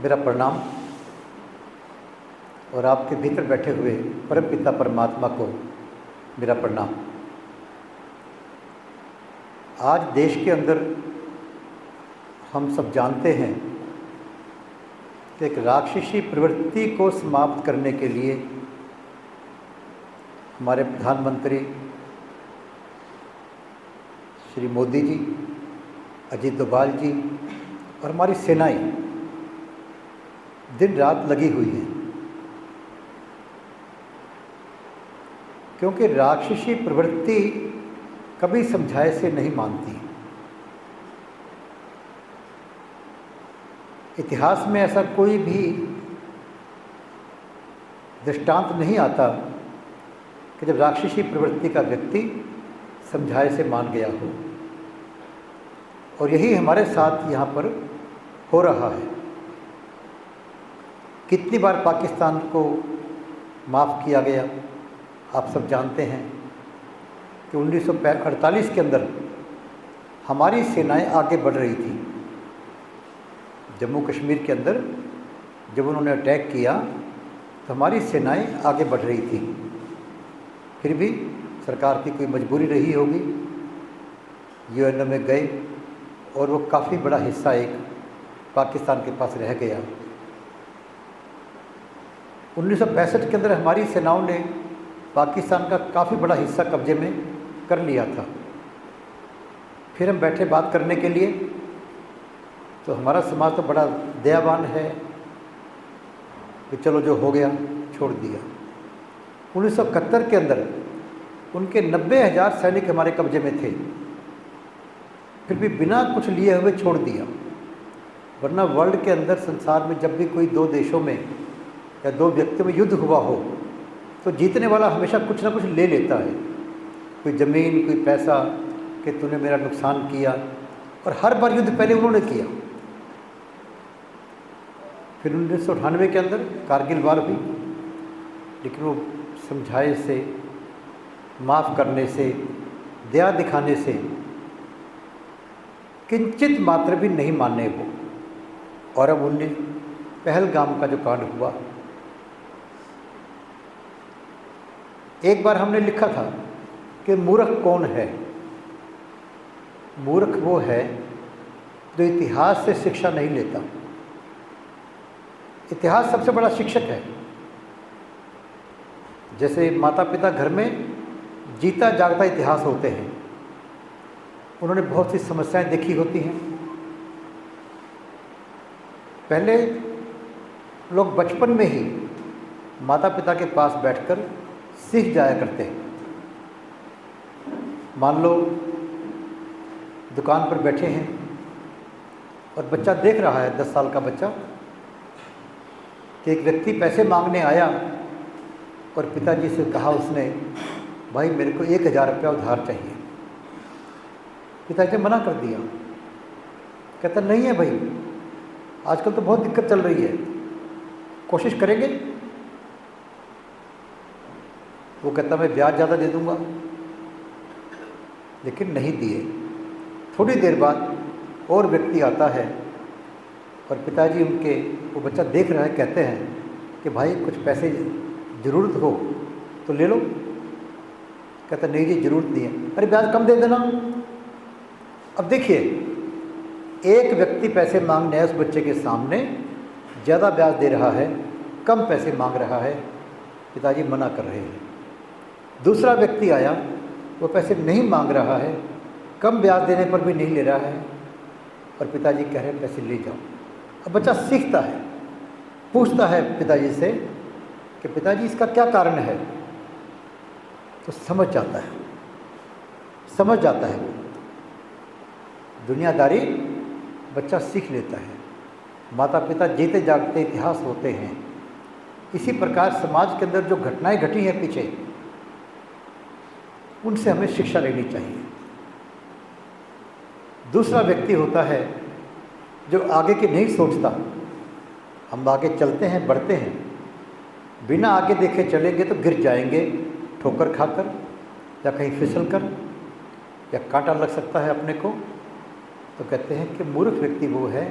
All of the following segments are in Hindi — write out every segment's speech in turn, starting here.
मेरा प्रणाम और आपके भीतर बैठे हुए परमपिता परमात्मा को मेरा प्रणाम। आज देश के अंदर हम सब जानते हैं कि एक राक्षसी प्रवृत्ति को समाप्त करने के लिए हमारे प्रधानमंत्री श्री मोदी जी, अजीत डोभाल जी और हमारी सेनाएं दिन रात लगी हुई है, क्योंकि राक्षसी प्रवृत्ति कभी समझाए से नहीं मानती। इतिहास में ऐसा कोई भी दृष्टांत नहीं आता कि जब राक्षसी प्रवृत्ति का व्यक्ति समझाए से मान गया हो, और यही हमारे साथ यहाँ पर हो रहा है। कितनी बार पाकिस्तान को माफ़ किया गया, आप सब जानते हैं कि 1948 के अंदर हमारी सेनाएं आगे बढ़ रही थी। जम्मू कश्मीर के अंदर जब उन्होंने अटैक किया तो हमारी सेनाएं आगे बढ़ रही थी। फिर भी सरकार की कोई मजबूरी रही होगी, यूएन में गए और वो काफ़ी बड़ा हिस्सा एक पाकिस्तान के पास रह गया। 1965 के अंदर हमारी सेनाओं ने पाकिस्तान का काफ़ी बड़ा हिस्सा कब्जे में कर लिया था। फिर हम बैठे बात करने के लिए, तो हमारा समाज तो बड़ा दयावान है कि चलो जो हो गया छोड़ दिया। 1971 के अंदर उनके 90,000 सैनिक हमारे कब्जे में थे, फिर भी बिना कुछ लिए हुए छोड़ दिया। वरना वर्ल्ड के अंदर, संसार में जब भी कोई दो देशों में या दो व्यक्तियों में युद्ध हुआ हो तो जीतने वाला हमेशा कुछ ना कुछ ले लेता है, कोई ज़मीन, कोई पैसा, कि तूने मेरा नुकसान किया। और हर बार युद्ध पहले उन्होंने किया। फिर 1998 के अंदर कारगिल वार हुई, लेकिन वो समझाए से, माफ़ करने से, दया दिखाने से किंचित मात्र भी नहीं माने वो। और अब 19 पहलगाम का जो कांड हुआ, एक बार हमने लिखा था कि मूर्ख कौन है। मूर्ख वो है जो इतिहास से शिक्षा नहीं लेता। इतिहास सबसे बड़ा शिक्षक है। जैसे माता पिता घर में जीता जागता इतिहास होते हैं, उन्होंने बहुत सी समस्याएं देखी होती हैं। पहले लोग बचपन में ही माता पिता के पास बैठकर सीख जाया करते हैं। मान लो दुकान पर बैठे हैं और बच्चा देख रहा है, 10 साल का बच्चा, कि एक व्यक्ति पैसे मांगने आया और पिताजी से कहा उसने, भाई मेरे को 1,000 रुपया उधार चाहिए। पिताजी ने मना कर दिया। कहता नहीं है भाई, आजकल तो बहुत दिक्कत चल रही है, कोशिश करेंगे। वो कहता मैं ब्याज ज़्यादा दे दूंगा, लेकिन नहीं दिए। थोड़ी देर बाद और व्यक्ति आता है और पिताजी उनके, वो बच्चा देख रहा है, कहते हैं कि भाई कुछ पैसे ज़रूरत हो तो ले लो। कहता नहीं जी ज़रूरत नहीं है। अरे ब्याज कम दे देना। अब देखिए, एक व्यक्ति पैसे मांगने आया उस बच्चे के सामने, ज़्यादा ब्याज दे रहा है, कम पैसे मांग रहा है, पिताजी मना कर रहे हैं। दूसरा व्यक्ति आया, वो पैसे नहीं मांग रहा है, कम ब्याज देने पर भी नहीं ले रहा है, और पिताजी कह रहे हैं पैसे ले जाओ। अब बच्चा सीखता है, पूछता है पिताजी से कि पिताजी इसका क्या कारण है, तो समझ जाता है, समझ जाता है। वो दुनियादारी बच्चा सीख लेता है। माता पिता जीते जागते इतिहास होते हैं। इसी प्रकार समाज के अंदर जो घटनाएं घटी हैं पीछे, उनसे हमें शिक्षा लेनी चाहिए। दूसरा व्यक्ति होता है जो आगे की नहीं सोचता। हम आगे चलते हैं, बढ़ते हैं, बिना आगे देखे चलेंगे तो गिर जाएंगे, ठोकर खाकर या कहीं फिसल कर, या कांटा लग सकता है अपने को। तो कहते हैं कि मूर्ख व्यक्ति वो है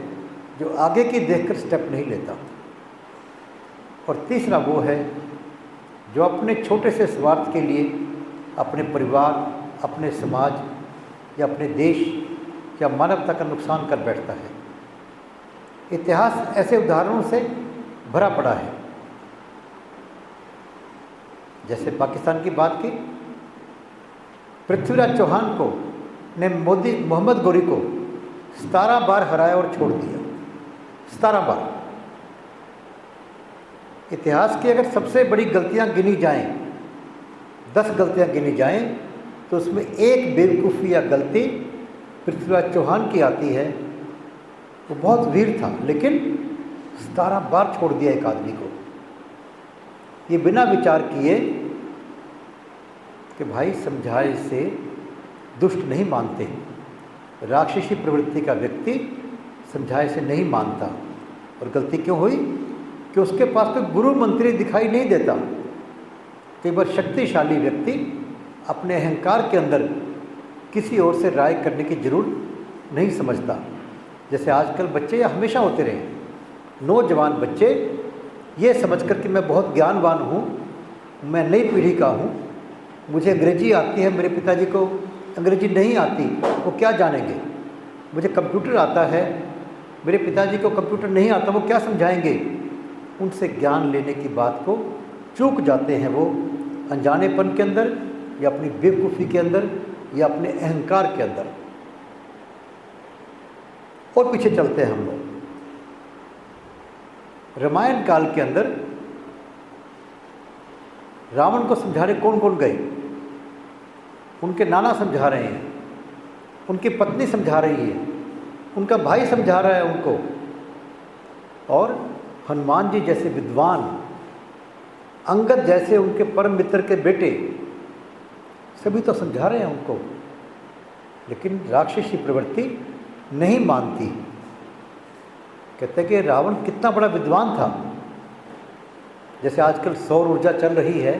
जो आगे की देखकर स्टेप नहीं लेता। और तीसरा वो है जो अपने छोटे से स्वार्थ के लिए अपने परिवार, अपने समाज या अपने देश या मानवता का नुकसान कर बैठता है। इतिहास ऐसे उदाहरणों से भरा पड़ा है। जैसे पाकिस्तान की बात की, पृथ्वीराज चौहान को ने मोहम्मद गौरी को 17 बार हराया और छोड़ दिया। 17 बार। इतिहास की अगर सबसे बड़ी गलतियां गिनी जाएं, 10 गलतियां गिनी जाएं, तो उसमें एक बेवकूफ़ी या गलती पृथ्वीराज चौहान की आती है। वो बहुत वीर था, लेकिन 17 बार छोड़ दिया एक आदमी को। ये बिना विचार किए कि भाई समझाए से दुष्ट नहीं मानते। राक्षसी प्रवृत्ति का व्यक्ति समझाए से नहीं मानता। और गलती क्यों हुई कि उसके पास कोई गुरु मंत्री दिखाई नहीं देता। कई बार शक्तिशाली व्यक्ति अपने अहंकार के अंदर किसी और से राय करने की जरूरत नहीं समझता। जैसे आजकल बच्चे या हमेशा होते रहे, नौजवान बच्चे ये समझकर कि मैं बहुत ज्ञानवान हूँ, मैं नई पीढ़ी का हूँ, मुझे अंग्रेजी आती है, मेरे पिताजी को अंग्रेजी नहीं आती, वो क्या जानेंगे। मुझे कंप्यूटर आता है, मेरे पिताजी को कंप्यूटर नहीं आता, वो क्या समझाएंगे। उनसे ज्ञान लेने की बात को चूक जाते हैं वो अनजानेपन के अंदर या अपनी बेवकूफ़ी के अंदर या अपने अहंकार के अंदर। और पीछे चलते हैं हम लोग। रामायण काल के अंदर रावण को समझाने कौन कौन गए? उनके नाना समझा रहे हैं, उनकी पत्नी समझा रही है, उनका भाई समझा रहा है उनको, और हनुमान जी जैसे विद्वान, अंगद जैसे उनके परम मित्र के बेटे, सभी तो समझा रहे हैं उनको। लेकिन राक्षसी प्रवृत्ति नहीं मानती। कहते हैं कि रावण कितना बड़ा विद्वान था। जैसे आजकल सौर ऊर्जा चल रही है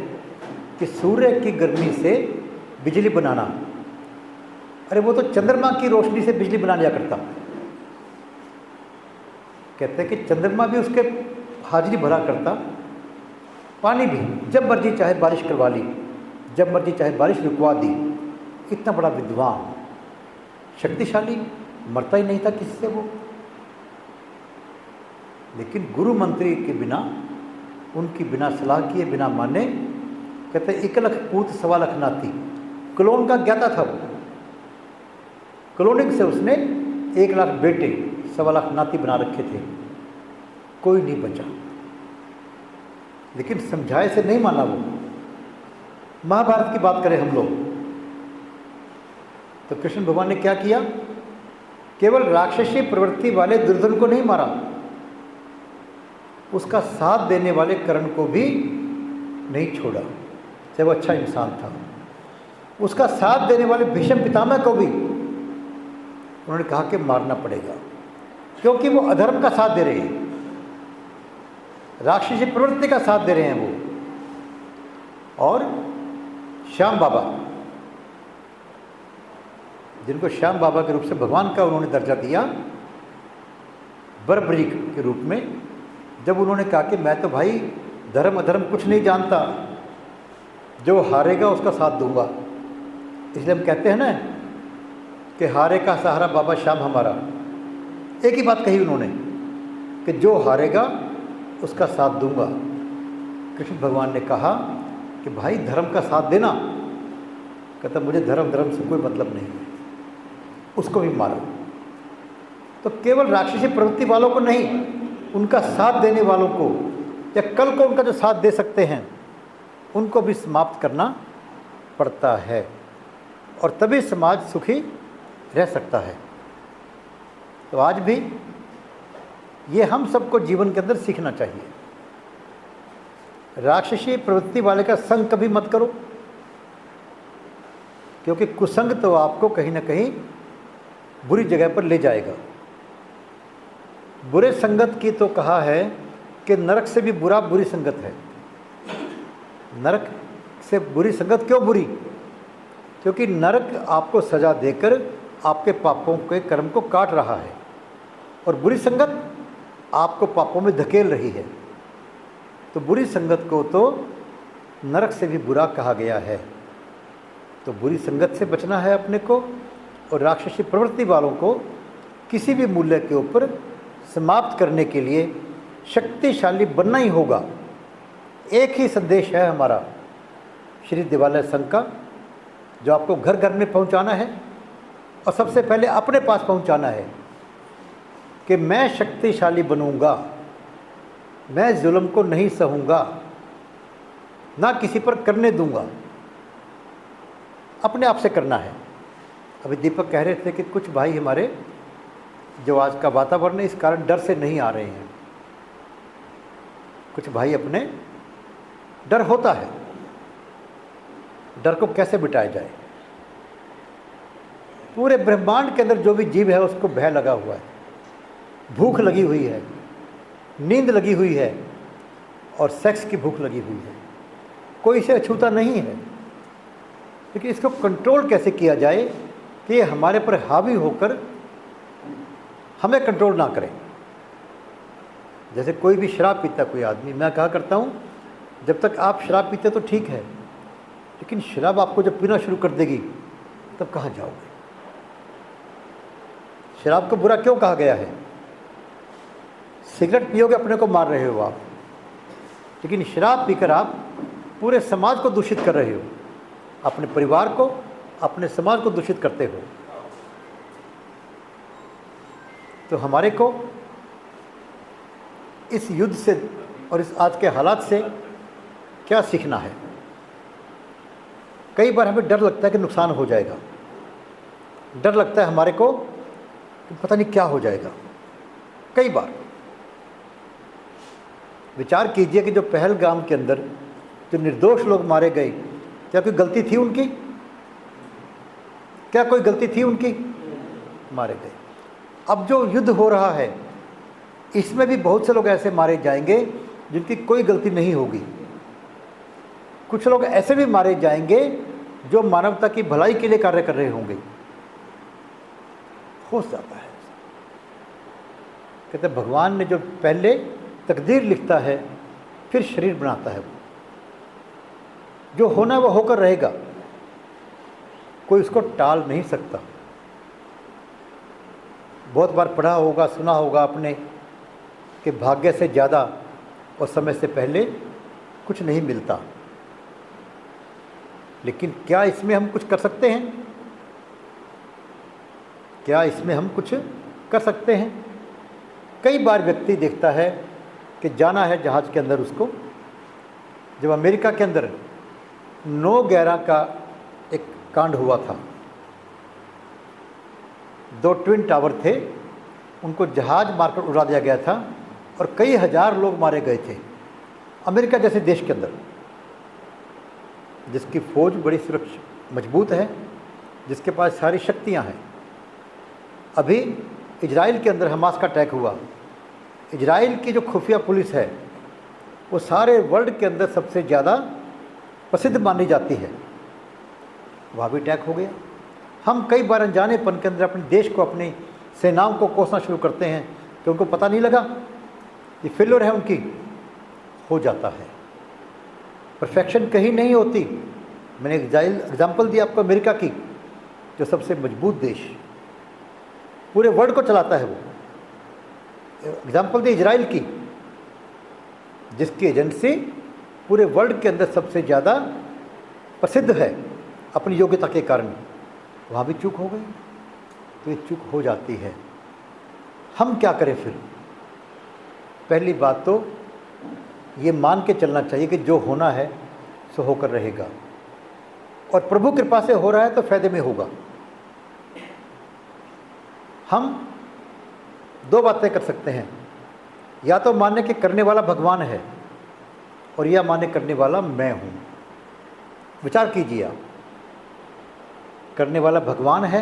कि सूर्य की गर्मी से बिजली बनाना, अरे वो तो चंद्रमा की रोशनी से बिजली बना लिया करता। कहते हैं कि चंद्रमा भी उसके हाजिरी भरा करता, पानी भी जब मर्जी चाहे बारिश करवा ली, जब मर्जी चाहे बारिश रुकवा दी। इतना बड़ा विद्वान, शक्तिशाली, मरता ही नहीं था किसी से वो। लेकिन गुरु मंत्री के बिना, उनकी बिना सलाह किए, बिना माने, कहते 1 लाख पूत 1.25 लाख नाती, क्लोन का ज्ञाता था वो। क्लोनिंग से उसने 1 लाख बेटे 1.25 लाख नाती बना रखे थे। कोई नहीं बचा। लेकिन समझाए से नहीं माना वो। महाभारत की बात करें हम लोग, तो कृष्ण भगवान ने क्या किया? केवल राक्षसी प्रवृत्ति वाले दुर्योधन को नहीं मारा, उसका साथ देने वाले कर्ण को भी नहीं छोड़ा, चाहे वो अच्छा इंसान था। उसका साथ देने वाले भीष्म पितामह को भी उन्होंने कहा कि मारना पड़ेगा, क्योंकि वो अधर्म का साथ दे रहे हैं, राक्षसी प्रवृत्ति का साथ दे रहे हैं वो। और श्याम बाबा, जिनको श्याम बाबा के रूप से भगवान का उन्होंने दर्जा दिया, बरबरीक के रूप में, जब उन्होंने कहा कि मैं तो भाई धर्म अधर्म कुछ नहीं जानता, जो हारेगा उसका साथ दूंगा। इसलिए हम कहते हैं ना कि हारे का सहारा बाबा श्याम हमारा। एक ही बात कही उन्होंने कि जो हारेगा उसका साथ दूंगा। कृष्ण भगवान ने कहा कि भाई धर्म का साथ देना। कहता मुझे धर्म से कोई मतलब नहीं है, उसको भी मारो। तो केवल राक्षसी प्रवृत्ति वालों को नहीं, उनका साथ देने वालों को, या कल को उनका जो साथ दे सकते हैं, उनको भी समाप्त करना पड़ता है। और तभी समाज सुखी रह सकता है। तो आज भी ये हम सबको जीवन के अंदर सीखना चाहिए। राक्षसी प्रवृत्ति वाले का संग कभी मत करो, क्योंकि कुसंग तो आपको कहीं ना कहीं बुरी जगह पर ले जाएगा। बुरे संगत की तो कहा है कि नरक से भी बुरा बुरी संगत है। नरक से बुरी संगत क्यों बुरी? क्योंकि नरक आपको सजा देकर आपके पापों के कर्म को काट रहा है, और बुरी संगत आपको पापों में धकेल रही है। तो बुरी संगत को तो नरक से भी बुरा कहा गया है। तो बुरी संगत से बचना है अपने को, और राक्षसी प्रवृत्ति वालों को किसी भी मूल्य के ऊपर समाप्त करने के लिए शक्तिशाली बनना ही होगा। एक ही संदेश है हमारा श्री देवालय संघ का, जो आपको घर घर में पहुंचाना है, और सबसे पहले अपने पास पहुंचाना है कि मैं शक्तिशाली बनूंगा, मैं जुल्म को नहीं सहूँगा, ना किसी पर करने दूंगा। अपने आप से करना है। अभी दीपक कह रहे थे कि कुछ भाई हमारे जो आज का वातावरण है इस कारण डर से नहीं आ रहे हैं। कुछ भाई अपने डर होता है, डर को कैसे मिटाया जाए। पूरे ब्रह्मांड के अंदर जो भी जीव है उसको भय लगा हुआ है, भूख लगी हुई है, नींद लगी हुई है, और सेक्स की भूख लगी हुई है। कोई इसे अछूता नहीं है, लेकिन इसको कंट्रोल कैसे किया जाए कि ये हमारे पर हावी होकर हमें कंट्रोल ना करें। जैसे कोई भी शराब पीता कोई आदमी, मैं कहा करता हूँ जब तक आप शराब पीते तो ठीक है, लेकिन शराब आपको जब पीना शुरू कर देगी तब कहाँ जाओगे। शराब को बुरा क्यों कहा गया है? सिगरेट पियोगे अपने को मार रहे हो आप, लेकिन शराब पीकर आप पूरे समाज को दूषित कर रहे हो, अपने परिवार को, अपने समाज को दूषित करते हो। तो हमारे को इस युद्ध से और इस आज के हालात से क्या सीखना है? कई बार हमें डर लगता है कि नुकसान हो जाएगा, डर लगता है हमारे को कि पता नहीं क्या हो जाएगा। कई बार विचार कीजिए कि जो पहलगाम के अंदर जो निर्दोष लोग मारे गए, क्या कोई गलती थी उनकी? क्या कोई गलती थी उनकी? मारे गए। अब जो युद्ध हो रहा है इसमें भी बहुत से लोग ऐसे मारे जाएंगे जिनकी कोई गलती नहीं होगी। कुछ लोग ऐसे भी मारे जाएंगे जो मानवता की भलाई के लिए कार्य कर रहे होंगे। हो जाता है। कहते भगवान ने जो पहले तकदीर लिखता है फिर शरीर बनाता है। वो जो होना है वो होकर रहेगा, कोई उसको टाल नहीं सकता। बहुत बार पढ़ा होगा, सुना होगा आपने कि भाग्य से ज़्यादा और समय से पहले कुछ नहीं मिलता। लेकिन क्या इसमें हम कुछ कर सकते हैं? क्या इसमें हम कुछ कर सकते हैं? कई बार व्यक्ति देखता है कि जाना है जहाज़ के अंदर उसको। जब अमेरिका के अंदर 9/11 का एक कांड हुआ था, 2 ट्विन टावर थे, उनको जहाज़ मारकर उड़ा दिया गया था और कई हज़ार लोग मारे गए थे। अमेरिका जैसे देश के अंदर, जिसकी फ़ौज बड़ी सुरक्षा मजबूत है, जिसके पास सारी शक्तियां हैं। अभी इजराइल के अंदर हमास का अटैक हुआ। इजराइल की जो खुफिया पुलिस है वो सारे वर्ल्ड के अंदर सबसे ज़्यादा प्रसिद्ध मानी जाती है। वहाँ भी अटैक हो गया। हम कई बार अनजानेपन के अंदर अपने देश को, अपनी सेनाओं को कोसना शुरू करते हैं कि उनको पता नहीं लगा, ये फेल्योर है उनकी। हो जाता है, परफेक्शन कहीं नहीं होती। मैंने एग्जाम्पल दिया आपको अमेरिका की, जो सबसे मजबूत देश पूरे वर्ल्ड को चलाता है। वो एग्जाम्पल दी इजराइल की, जिसकी एजेंसी पूरे वर्ल्ड के अंदर सबसे ज़्यादा प्रसिद्ध है अपनी योग्यता के कारण। वहाँ भी चूक हो गई। तो ये चूक हो जाती है। हम क्या करें फिर? पहली बात तो ये मान के चलना चाहिए कि जो होना है सो होकर रहेगा, और प्रभु कृपा से हो रहा है तो फायदे में होगा। हम 2 बातें कर सकते हैं, या तो मानने के करने वाला भगवान है, और या माने करने वाला मैं हूँ। विचार कीजिए आप, करने वाला भगवान है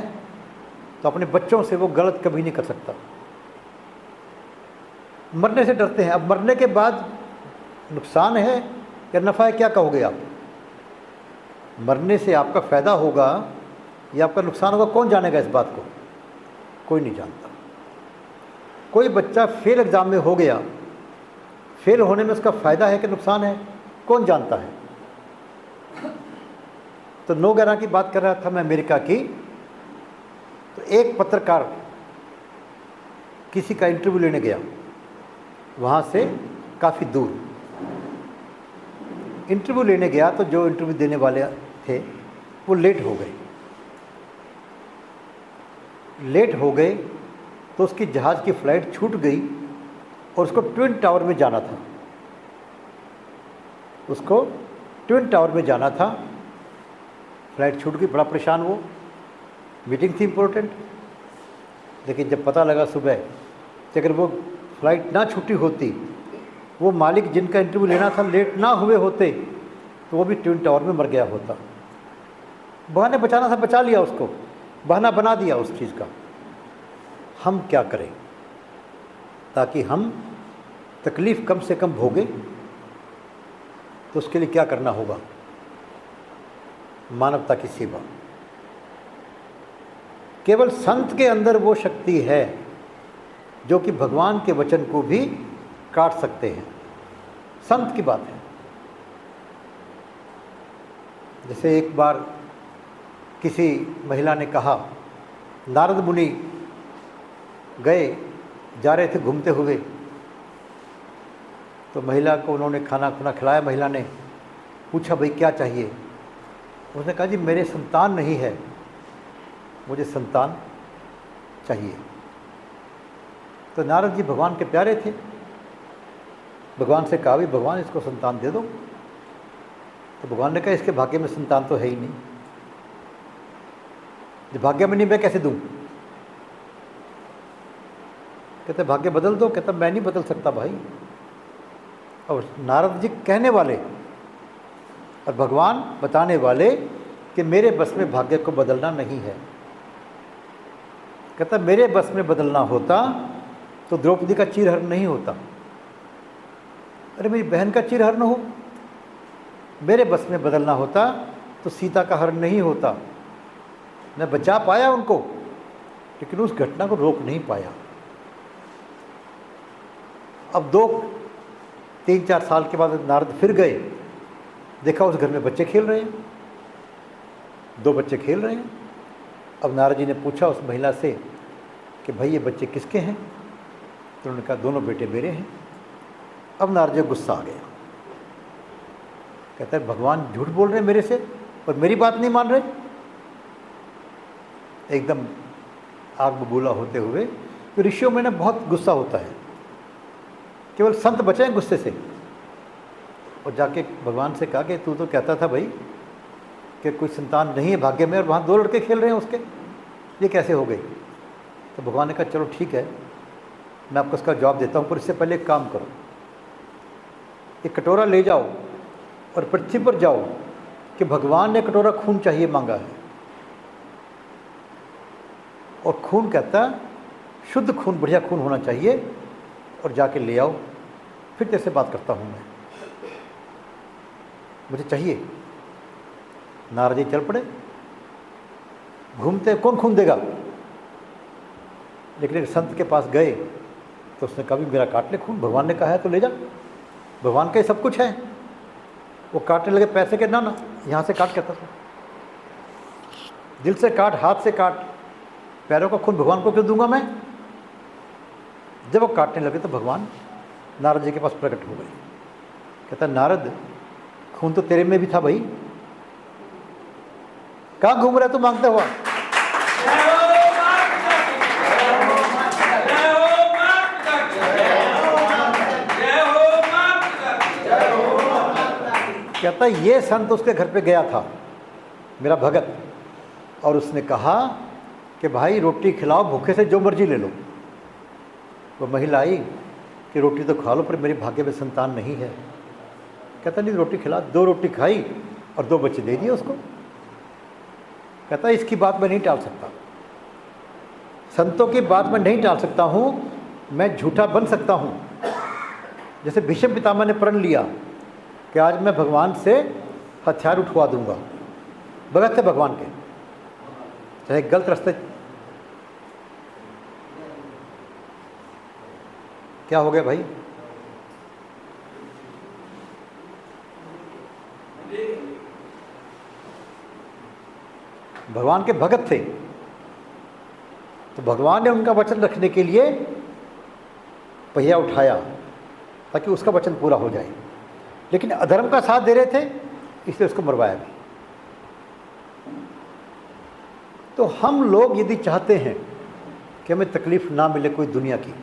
तो अपने बच्चों से वो गलत कभी नहीं कर सकता। मरने से डरते हैं। अब मरने के बाद नुकसान है या नफ़ा है, क्या कहोगे आप? मरने से आपका फ़ायदा होगा या आपका नुकसान होगा, कौन जानेगा इस बात को? कोई नहीं जानता। कोई बच्चा फेल एग्ज़ाम में हो गया, फेल होने में उसका फ़ायदा है कि नुकसान है, कौन जानता है। तो 9/11 की बात कर रहा था मैं अमेरिका की। तो एक पत्रकार किसी का इंटरव्यू लेने गया, वहाँ से काफ़ी दूर इंटरव्यू लेने गया। तो जो इंटरव्यू देने वाले थे वो लेट हो गए तो उसकी जहाज़ की फ़्लाइट छूट गई और उसको ट्विन टावर में जाना था। फ़्लाइट छूट गई, बड़ा परेशान वो, मीटिंग थी इम्पोर्टेंट। लेकिन जब पता लगा सुबह कि अगर वो फ़्लाइट ना छूटी होती, वो मालिक जिनका इंटरव्यू लेना था लेट ना हुए होते, तो वो भी ट्विन टावर में मर गया होता। बहाने बचाना था, बचा लिया उसको, बहाना बना दिया उस चीज़ का। हम क्या करें ताकि हम तकलीफ़ कम से कम भोगें? तो उसके लिए क्या करना होगा? मानवता की सेवा। केवल संत के अंदर वो शक्ति है जो कि भगवान के वचन को भी काट सकते हैं। संत की बात है। जैसे एक बार किसी महिला ने कहा, नारद मुनि जा रहे थे घूमते हुए, तो महिला को उन्होंने खाना खिलाया। महिला ने पूछा, भाई क्या चाहिए? उसने कहा, जी मेरे संतान नहीं है, मुझे संतान चाहिए। तो नारद जी भगवान के प्यारे थे, भगवान से कहा, भी भगवान इसको संतान दे दो। तो भगवान ने कहा, इसके भाग्य में संतान तो है ही नहीं, जब भाग्य में नहीं मैं कैसे दूं? कहते भाग्य बदल दो। कहता मैं नहीं बदल सकता भाई। और नारद जी कहने वाले और भगवान बताने वाले कि मेरे बस में भाग्य को बदलना नहीं है। कहता मेरे बस में बदलना होता तो द्रौपदी का चीरहरण नहीं होता। अरे मेरी बहन का चीरहरण हो। मेरे बस में बदलना होता तो सीता का हरण नहीं होता। मैं बचा पाया उनको, लेकिन उस घटना को रोक नहीं पाया। अब 2-3-4 साल के बाद नारद फिर गए, देखा उस घर में बच्चे खेल रहे हैं, 2 बच्चे खेल रहे हैं। अब नारद जी ने पूछा उस महिला से कि भाई ये बच्चे किसके हैं? तो उन्होंने कहा दोनों बेटे मेरे हैं। अब नारद जी को गुस्सा आ गया। कहता है भगवान झूठ बोल रहे हैं मेरे से और मेरी बात नहीं मान रहे। एकदम आग बबूला होते हुए। तो ऋषियों में ना बहुत गुस्सा होता है, केवल संत बचे हैं गुस्से से। और जाके भगवान से कहा कि तू तो कहता था भाई कि कोई संतान नहीं है भाग्य में, और वहाँ 2 लड़के खेल रहे हैं उसके, ये कैसे हो गई? तो भगवान ने कहा चलो ठीक है, मैं आपको इसका जवाब देता हूँ, पर इससे पहले एक काम करो, एक कटोरा ले जाओ और पृथ्वी पर जाओ कि भगवान ने कटोरा खून चाहिए मांगा है। और खून कहता शुद्ध खून, बढ़िया खून होना चाहिए, और जाके ले आओ, फिर तेरे से बात करता हूँ मैं, मुझे चाहिए। नारद जी चल पड़े, घूमते कौन खून देगा? लेकिन एक संत के पास गए तो उसने कहा भी मेरा काट ले खून, भगवान ने कहा है तो ले जा, भगवान का ही सब कुछ है। वो काटने लगे, पैसे के ना यहाँ से काट, कहता था दिल से काट, हाथ से काट, पैरों का खून भगवान को क्यों दूंगा मैं? जब वो काटने लगे तो भगवान नारद जी के पास प्रकट हो गए। कहता नारद खून तो तेरे में भी था भाई, कहाँ घूम रहा तू मांगता हुआ? कहता ये संत उसके घर पे गया था, मेरा भगत, और उसने कहा कि भाई रोटी खिलाओ, भूखे से जो मर्जी ले लो। वो महिला आई कि रोटी तो खा लो, पर मेरे भाग्य में संतान नहीं है। कहता नहीं रोटी खिला। 2 रोटी खाई और 2 बच्चे दे दिए उसको। कहता इसकी बात मैं नहीं टाल सकता, संतों की बात मैं नहीं टाल सकता हूँ, मैं झूठा बन सकता हूँ। जैसे भीष्म पितामह ने प्रण लिया कि आज मैं भगवान से हथियार उठवा दूंगा, भगत थे भगवान के, चाहे गलत रास्ते। क्या हो गया भाई? भगवान के भगत थे, तो भगवान ने उनका वचन रखने के लिए पहिया उठाया ताकि उसका वचन पूरा हो जाए, लेकिन अधर्म का साथ दे रहे थे इसलिए उसको मरवाया भी। तो हम लोग यदि चाहते हैं कि हमें तकलीफ ना मिले कोई दुनिया की,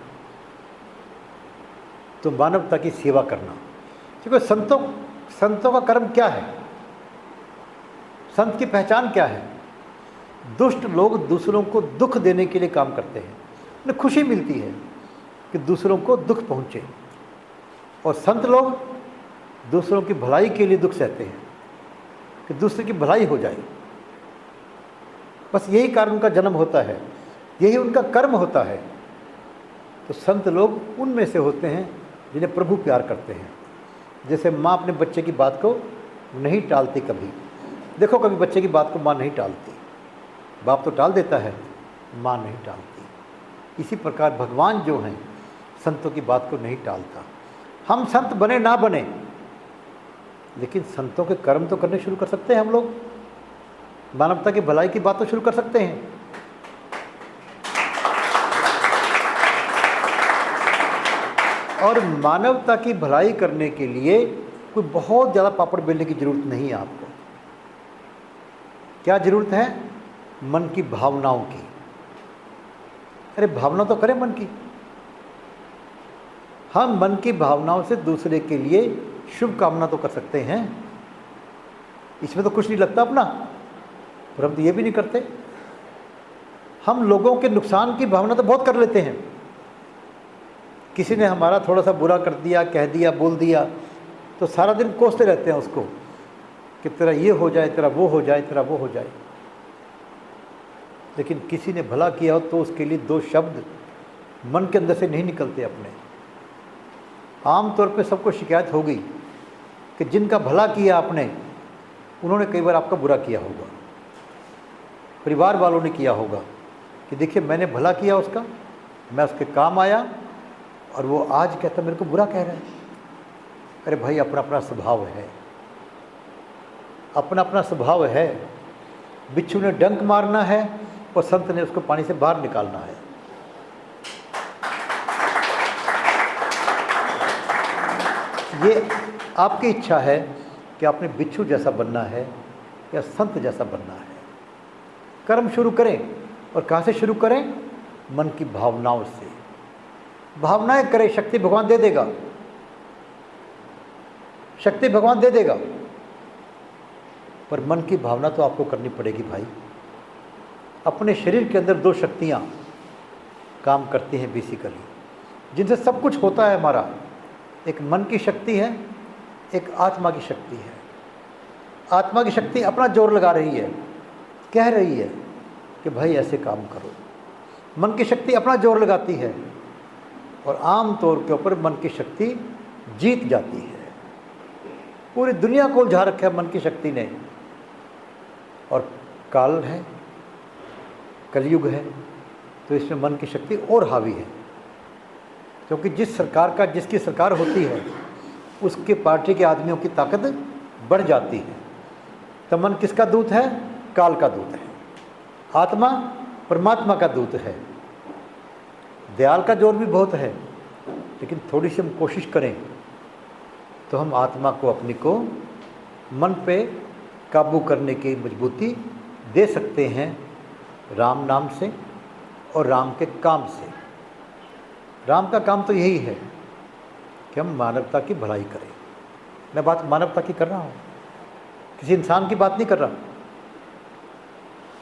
तो मानवता की सेवा करना। क्योंकि संतों का कर्म क्या है? संत की पहचान क्या है? दुष्ट लोग दूसरों को दुख देने के लिए काम करते हैं, उन्हें खुशी मिलती है कि दूसरों को दुख पहुंचे, और संत लोग दूसरों की भलाई के लिए दुख सहते हैं कि दूसरे की भलाई हो जाए। बस यही कारण उनका जन्म होता है, यही उनका कर्म होता है। तो संत लोग उनमें से होते हैं जिन्हें प्रभु प्यार करते हैं। जैसे माँ अपने बच्चे की बात को नहीं टालती कभी। देखो, कभी बच्चे की बात को माँ नहीं टालती, बाप तो टाल देता है, माँ नहीं टालती। इसी प्रकार भगवान जो हैं संतों की बात को नहीं टालता। हम संत बने ना बने, लेकिन संतों के कर्म तो करने शुरू कर सकते हैं हम लोग। मानवता की भलाई की बात तो शुरू कर सकते हैं। और मानवता की भलाई करने के लिए कोई बहुत ज़्यादा पापड़ बेलने की ज़रूरत नहीं है आपको। क्या ज़रूरत है? मन की भावनाओं की। अरे भावना तो करें मन की। हम मन की भावनाओं से दूसरे के लिए शुभ कामना तो कर सकते हैं, इसमें तो कुछ नहीं लगता अपना, पर हम तो ये भी नहीं करते। हम लोगों के नुकसान की भावना तो बहुत कर लेते हैं। किसी ने हमारा थोड़ा सा बुरा कर दिया, कह दिया, बोल दिया, तो सारा दिन कोसते रहते हैं उसको कि तेरा ये हो जाए, तेरा वो हो जाए, तेरा वो हो जाए। लेकिन किसी ने भला किया हो तो उसके लिए दो शब्द मन के अंदर से नहीं निकलते अपने। आमतौर पे सबको शिकायत होगी कि जिनका भला किया आपने, उन्होंने कई बार आपका बुरा किया होगा। परिवार वालों ने किया होगा कि देखिए मैंने भला किया उसका, मैं उसके काम आया, और वो आज कहता मेरे को बुरा कह रहा है। अरे भाई, अपना अपना स्वभाव है, अपना अपना स्वभाव है। बिच्छू ने डंक मारना है और संत ने उसको पानी से बाहर निकालना है। ये आपकी इच्छा है कि आपने बिच्छू जैसा बनना है या संत जैसा बनना है। कर्म शुरू करें, और कहाँ से शुरू करें? मन की भावनाओं से। भावनाएं करें, शक्ति भगवान दे देगा, शक्ति भगवान दे देगा, पर मन की भावना तो आपको करनी पड़ेगी भाई। अपने शरीर के अंदर दो शक्तियाँ काम करती हैं बेसिकली, जिनसे सब कुछ होता है हमारा। एक मन की शक्ति है, एक आत्मा की शक्ति है। आत्मा की शक्ति अपना जोर लगा रही है, कह रही है कि भाई ऐसे काम करो। मन की शक्ति अपना जोर लगाती है, और आम तौर के ऊपर मन की शक्ति जीत जाती है। पूरी दुनिया को उलझा रखा है मन की शक्ति ने। और काल है, कलयुग है, तो इसमें मन की शक्ति और हावी है। क्योंकि जिसकी सरकार होती है, उसके पार्टी के आदमियों की ताकत बढ़ जाती है। तो मन किसका दूत है? काल का दूत है। आत्मा परमात्मा का दूत है। दयाल का जोर भी बहुत है, लेकिन थोड़ी सी हम कोशिश करें तो हम आत्मा को अपनी को मन पे काबू करने की मजबूती दे सकते हैं, राम नाम से और राम के काम से। राम का काम तो यही है कि हम मानवता की भलाई करें। मैं बात मानवता की कर रहा हूँ, किसी इंसान की बात नहीं कर रहा।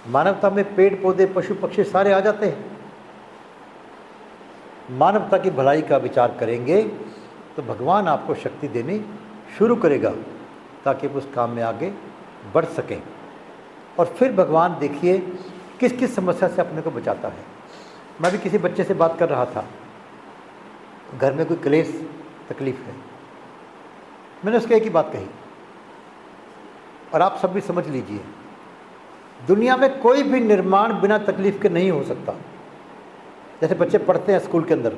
मानवता में पेड़ पौधे पशु पक्षी सारे आ जाते हैं। मानवता की भलाई का विचार करेंगे तो भगवान आपको शक्ति देनी शुरू करेगा, ताकि आप उस काम में आगे बढ़ सकें। और फिर भगवान देखिए किस किस समस्या से अपने को बचाता है। मैं भी किसी बच्चे से बात कर रहा था, घर में कोई क्लेश तकलीफ़ है। मैंने उसको एक ही बात कही, और आप सब भी समझ लीजिए, दुनिया में कोई भी निर्माण बिना तकलीफ़ के नहीं हो सकता। जैसे बच्चे पढ़ते हैं स्कूल के अंदर,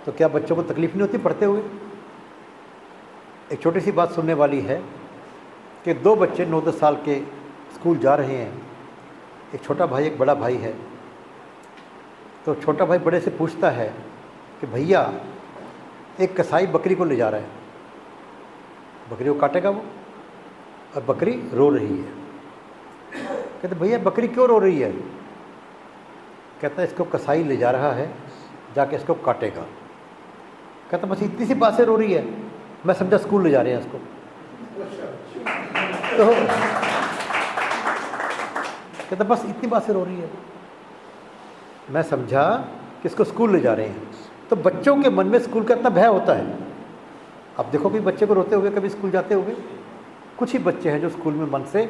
तो क्या बच्चों को तकलीफ नहीं होती पढ़ते हुए? एक छोटी सी बात सुनने वाली है कि 2 बच्चे 9-10 साल के स्कूल जा रहे हैं। एक छोटा भाई, एक बड़ा भाई है। तो छोटा भाई बड़े से पूछता है कि भैया, एक कसाई बकरी को ले जा रहा है, बकरी को काटेगा वो, और बकरी रो रही है। कहते भैया बकरी क्यों रो रही है? कहता है इसको कसाई ले जा रहा है, जाके इसको काटेगा। कहता बस इतनी सी बात से रो रही है? मैं समझा स्कूल ले जा रहे हैं इसको। तो कहता बस इतनी बात से रो रही है, मैं समझा कि इसको स्कूल ले जा रहे हैं। तो बच्चों के मन में स्कूल का इतना भय होता है। अब देखो भी बच्चे को रोते हुए कभी स्कूल जाते हुए? कुछ ही बच्चे हैं जो स्कूल में मन से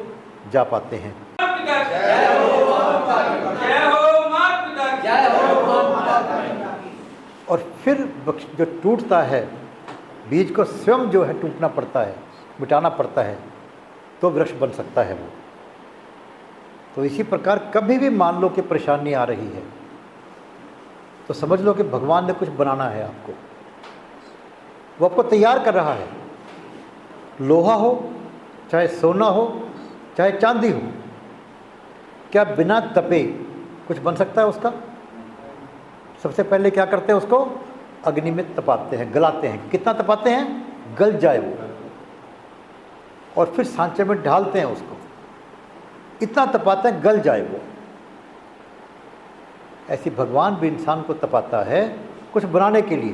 जा पाते हैं। और फिर जो टूटता है, बीज को स्वयं जो है टूटना पड़ता है, मिटाना पड़ता है, तो वृक्ष बन सकता है वो। तो इसी प्रकार कभी भी मान लो कि परेशानी आ रही है तो समझ लो कि भगवान ने कुछ बनाना है आपको, वो आपको तैयार कर रहा है। लोहा हो, चाहे सोना हो, चाहे चांदी हो, क्या बिना तपे कुछ बन सकता है उसका? सबसे पहले क्या करते हैं, उसको अग्नि में तपाते हैं, गलाते हैं। कितना तपाते हैं? गल जाए वो, और फिर सांचे में ढालते हैं उसको, इतना तपाते हैं गल जाए वो। ऐसी भगवान भी इंसान को तपाता है कुछ बनाने के लिए,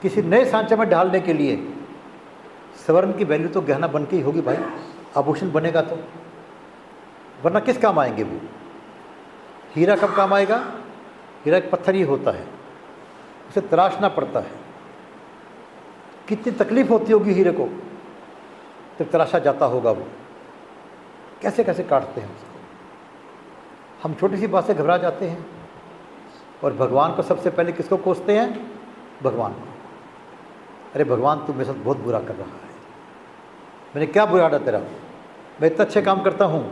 किसी नए सांचे में ढालने के लिए। स्वर्ण की वैल्यू तो गहना बन के ही होगी भाई, आभूषण बनेगा तो, वरना किस काम आएंगे वो? हीरा कब काम आएगा? हीरा एक पत्थर ही होता है, उसे तराशना पड़ता है। कितनी तकलीफ होती होगी हीरे को जब तराशा जाता होगा वो, कैसे कैसे काटते हैं उसको। हम छोटी सी बात से घबरा जाते हैं, और भगवान को सबसे पहले किसको कोसते हैं? भगवान को। अरे भगवान तू मेरे साथ बहुत बुरा कर रहा है, मैंने क्या बिगाड़ा तेरा? मैं इतना अच्छे काम करता हूँ।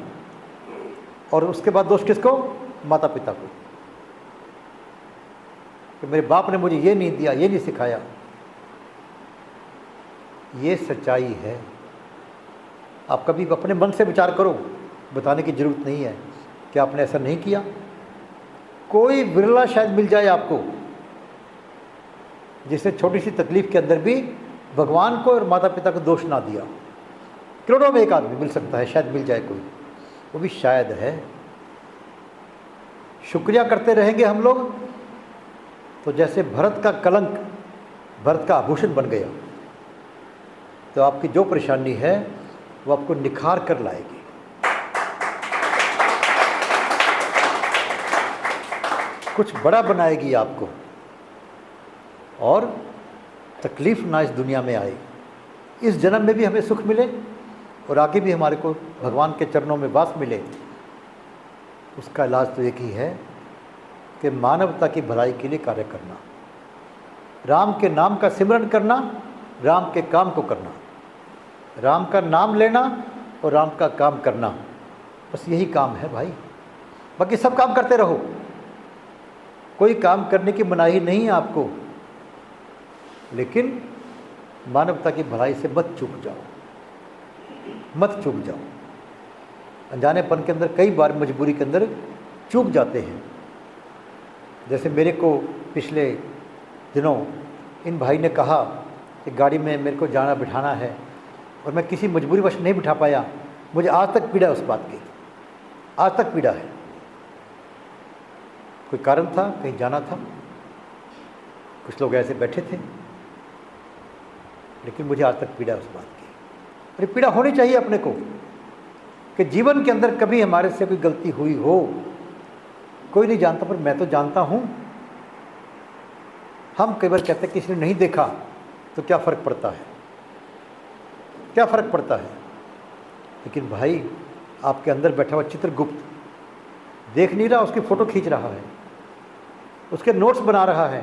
और उसके बाद दोष किसको? माता पिता को, कि मेरे बाप ने मुझे ये नहीं दिया, ये नहीं सिखाया। ये सच्चाई है। आप कभी अपने मन से विचार करो, बताने की ज़रूरत नहीं है कि आपने ऐसा नहीं किया। कोई विरला शायद मिल जाए आपको जिसने छोटी सी तकलीफ के अंदर भी भगवान को और माता पिता को दोष ना दिया। करोड़ों में एक आदमी मिल सकता है, शायद मिल जाए कोई, वो भी शायद है। शुक्रिया करते रहेंगे हम लोग तो जैसे भरत का कलंक भरत का आभूषण बन गया, तो आपकी जो परेशानी है वो आपको निखार कर लाएगी। कुछ बड़ा बनाएगी आपको, और तकलीफ ना इस दुनिया में आए। इस जन्म में भी हमें सुख मिले और आगे भी हमारे को भगवान के चरणों में वास मिले। उसका इलाज तो एक ही है कि मानवता की भलाई के लिए कार्य करना, राम के नाम का सिमरन करना, राम के काम को करना, राम का नाम लेना और राम का काम करना। बस यही काम है भाई। बाकी सब काम करते रहो, कोई काम करने की मनाही नहीं है आपको, लेकिन मानवता की भलाई से मत चूक जाओ, मत चूक जाओ। अनजानेपन के अंदर कई बार मजबूरी के अंदर चूक जाते हैं। जैसे मेरे को पिछले दिनों इन भाई ने कहा कि गाड़ी में मेरे को जाना बिठाना है, और मैं किसी मजबूरीवश नहीं बिठा पाया। मुझे आज तक पीड़ा है उस बात की, आज तक पीड़ा है। कोई कारण था, कहीं जाना था, कुछ लोग ऐसे बैठे थे, लेकिन मुझे आज तक पीड़ा है उस बात की। और ये पीड़ा होनी चाहिए अपने को कि जीवन के अंदर कभी हमारे से कोई गलती हुई हो। कोई नहीं जानता, पर मैं तो जानता हूँ। हम कई बार कहते हैं किसी ने नहीं देखा तो क्या फ़र्क पड़ता है, क्या फ़र्क पड़ता है। लेकिन भाई आपके अंदर बैठा हुआ चित्रगुप्त देख नहीं रहा, उसकी फ़ोटो खींच रहा है, उसके नोट्स बना रहा है।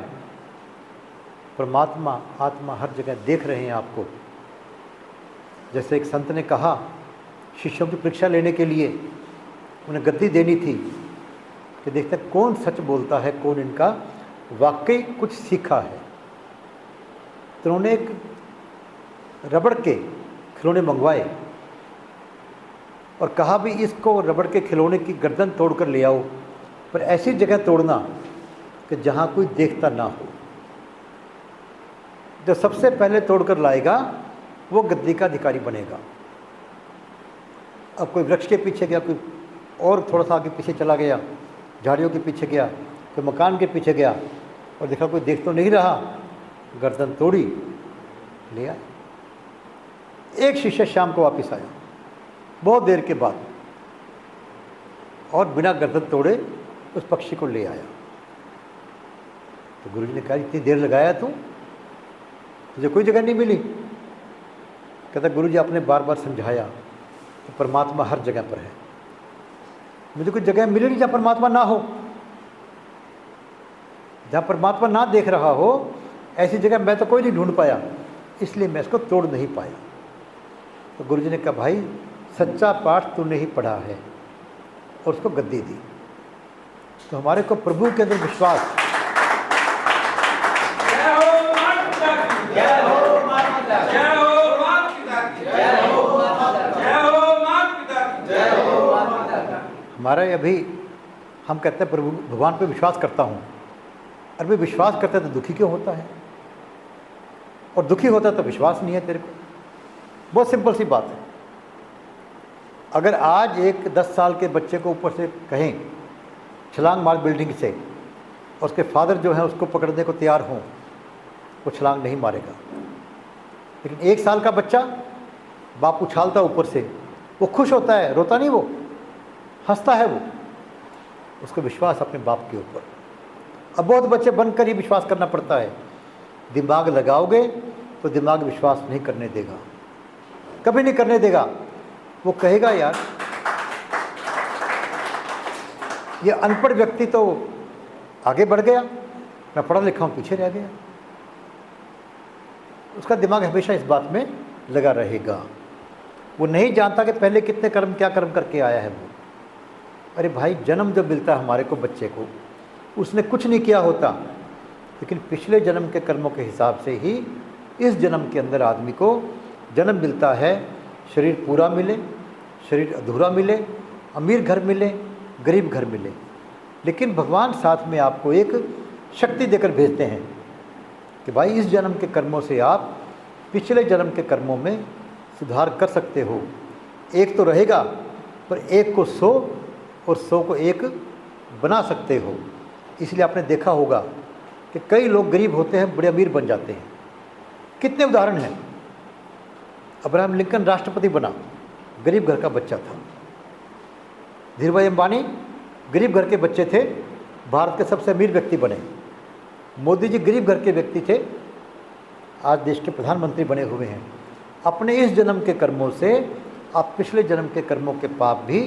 परमात्मा आत्मा हर जगह देख रहे हैं आपको। जैसे एक संत ने कहा, शिष्यों की परीक्षा लेने के लिए उन्हें गद्दी देनी थी कि देखते कौन सच बोलता है, कौन इनका वाकई कुछ सीखा है। तो उन्होंने एक रबड़ के खिलौने मंगवाए और कहा भी इसको रबड़ के खिलौने की गर्दन तोड़ कर ले आओ, पर ऐसी जगह तोड़ना कि जहाँ कोई देखता ना हो। जो सबसे पहले तोड़कर लाएगा वो गद्दी का अधिकारी बनेगा। अब कोई वृक्ष के पीछे गया, कोई और थोड़ा सा आगे पीछे चला गया, झाड़ियों के पीछे गया, कोई मकान के पीछे गया और देखा कोई देख तो नहीं रहा, गर्दन तोड़ी, ले आया। एक शिष्य शाम को वापस आया बहुत देर के बाद और बिना गर्दन तोड़े उस पक्षी को ले आया। तो गुरुजी ने कहा, इतनी देर लगाया तू, तुझे कोई जगह नहीं मिली? कहता, गुरुजी आपने बार बार समझाया कि परमात्मा हर जगह पर है, मुझे कोई जगह मिली नहीं जहाँ परमात्मा ना हो। जहाँ परमात्मा ना देख रहा हो ऐसी जगह मैं तो कोई नहीं ढूंढ पाया, इसलिए मैं इसको तोड़ नहीं पाया। तो गुरुजी ने कहा, भाई सच्चा पाठ तूने ही पढ़ा है, और उसको गद्दी दी। तो हमारे को प्रभु के अंदर विश्वास, हमारा अभी हम कहते हैं प्रभु भगवान पे विश्वास करता हूँ, और भी विश्वास करता है तो दुखी क्यों होता है? और दुखी होता है तो विश्वास नहीं है तेरे को। बहुत सिंपल सी बात है। अगर आज एक 10 साल के बच्चे को ऊपर से कहें छलांग मार बिल्डिंग से, और उसके फादर जो है उसको पकड़ने को तैयार हों, वो छलांग नहीं मारेगा। लेकिन 1 साल का बच्चा, बाप उछालता ऊपर से, वो खुश होता है, रोता नहीं, वो हंसता है, वो उसको विश्वास अपने बाप के ऊपर। अब बहुत बच्चे बनकर ही विश्वास करना पड़ता है। दिमाग लगाओगे तो दिमाग विश्वास नहीं करने देगा, कभी नहीं करने देगा। वो कहेगा, यार ये अनपढ़ व्यक्ति तो आगे बढ़ गया, मैं पढ़ा लिखा हूँ पीछे रह गया। उसका दिमाग हमेशा इस बात में लगा रहेगा। वो नहीं जानता कि पहले कितने कर्म, क्या कर्म करके आया है वो। अरे भाई, जन्म जो मिलता है हमारे को बच्चे को, उसने कुछ नहीं किया होता, लेकिन पिछले जन्म के कर्मों के हिसाब से ही इस जन्म के अंदर आदमी को जन्म मिलता है। शरीर पूरा मिले, शरीर अधूरा मिले, अमीर घर मिले, गरीब घर मिले, लेकिन भगवान साथ में आपको एक शक्ति देकर भेजते हैं कि भाई इस जन्म के कर्मों से आप पिछले जन्म के कर्मों में सुधार कर सकते हो। एक तो रहेगा, पर एक को 100 और 100 को 1 बना सकते हो। इसलिए आपने देखा होगा कि कई लोग गरीब होते हैं, बड़े अमीर बन जाते हैं। कितने उदाहरण हैं। अब्राहम लिंकन राष्ट्रपति बना, गरीब घर का बच्चा था। धीरूभाई अंबानी गरीब घर के बच्चे थे, भारत के सबसे अमीर व्यक्ति बने। मोदी जी गरीब घर के व्यक्ति थे, आज देश के प्रधानमंत्री बने हुए हैं। अपने इस जन्म के कर्मों से आप पिछले जन्म के कर्मों के पाप भी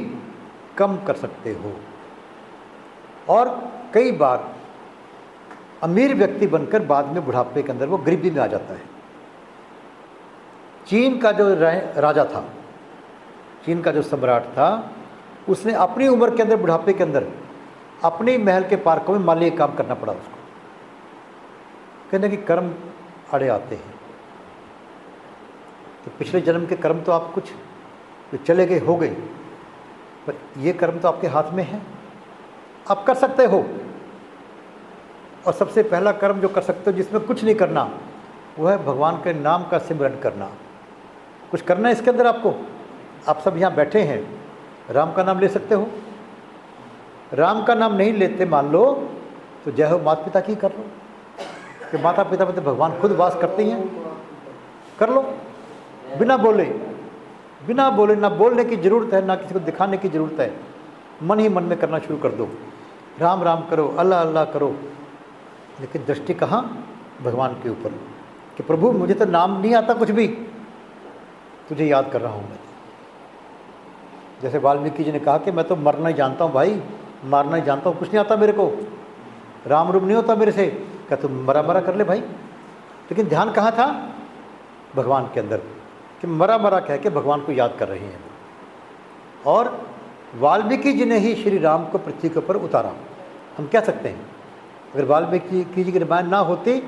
कम कर सकते हो। और कई बार अमीर व्यक्ति बनकर बाद में बुढ़ापे के अंदर वो गरीबी में आ जाता है। चीन का जो राजा था, चीन का जो सम्राट था, उसने अपनी उम्र के अंदर, बुढ़ापे के अंदर, अपने महल के पार्कों में माली काम करना पड़ा उसको। कहने कि कर्म अड़े आते हैं। तो पिछले जन्म के कर्म तो आप कुछ तो चले गए, हो गए, पर ये कर्म तो आपके हाथ में है, आप कर सकते हो। और सबसे पहला कर्म जो कर सकते हो, जिसमें कुछ नहीं करना, वो है भगवान के नाम का सिमरन करना। कुछ करना है इसके अंदर आपको। आप सब यहाँ बैठे हैं, राम का नाम ले सकते हो। राम का नाम नहीं लेते मान लो, तो जय हो माता पिता की कर लो, कि माता पिता में तो भगवान खुद वास करते ही हैं, कर लो बिना बोले। बिना बोले, ना बोलने की ज़रूरत है, ना किसी को दिखाने की ज़रूरत है। मन ही मन में करना शुरू कर दो। राम राम करो, अल्लाह अल्लाह करो, लेकिन दृष्टि कहाँ? भगवान के ऊपर, कि प्रभु मुझे तो नाम नहीं आता कुछ भी, तुझे याद कर रहा हूँ मैं। जैसे वाल्मीकि जी ने कहा कि मैं तो मरना ही जानता हूँ भाई, मारना ही जानता हूँ, कुछ नहीं आता मेरे को, राम रूम नहीं होता मेरे से। क्या तुम मरा मरा कर ले भाई। लेकिन ध्यान कहाँ था? भगवान के अंदर, कि मरा मरा कह के भगवान को याद कर रहे हैं। और वाल्मीकि जी ने ही श्री राम को पृथ्वी के ऊपर उतारा, हम कह सकते हैं। अगर वाल्मीकि जी की रामायण ना होती,